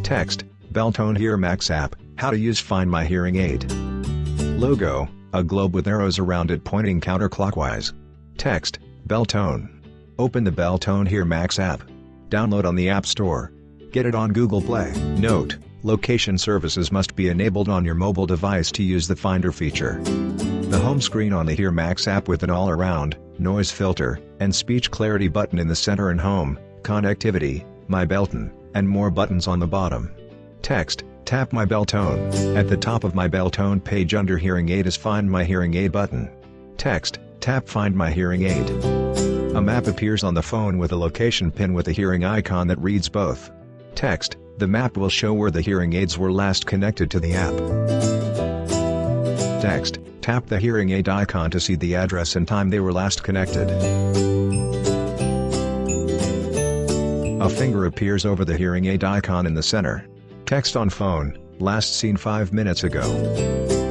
Text, Beltone HearMax app, how to use Find My Hearing Aid. Logo, a globe with arrows around it pointing counterclockwise. Text, Beltone. Open the Beltone HearMax app. Download on the App Store. Get it on Google Play. Note, location services must be enabled on your mobile device to use the Finder feature. The home screen on the HearMax app with an all-around, noise filter, and speech clarity button in the center and home, connectivity, My Beltone, and more buttons on the bottom. Text, tap My Beltone. At the top of My Beltone page under Hearing Aid is Find My Hearing Aid button. Text, tap Find My Hearing Aid. A map appears on the phone with a location pin with a hearing icon that reads both. Text, the map will show where the hearing aids were last connected to the app. Text, tap the hearing aid icon to see the address and time they were last connected. A finger appears over the hearing aid icon in the center. Text on phone, last seen 5 minutes ago.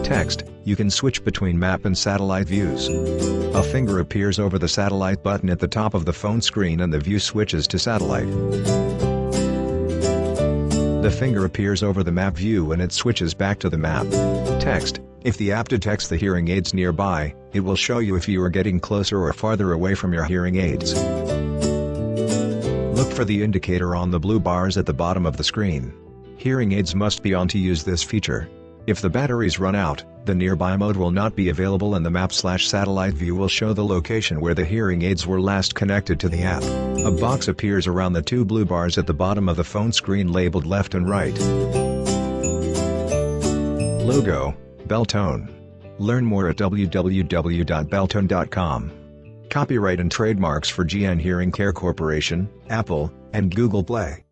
Text, you can switch between map and satellite views. A finger appears over the satellite button at the top of the phone screen and the view switches to satellite. The finger appears over the map view and it switches back to the map. Text, if the app detects the hearing aids nearby, it will show you if you are getting closer or farther away from your hearing aids. Look for the indicator on the blue bars at the bottom of the screen. Hearing aids must be on to use this feature. If the batteries run out, the nearby mode will not be available and the map/satellite view will show the location where the hearing aids were last connected to the app. A box appears around the two blue bars at the bottom of the phone screen labeled left and right. Logo, Beltone. Learn more at www.beltone.com. Copyright and trademarks for GN Hearing Care Corporation, Apple, and Google Play.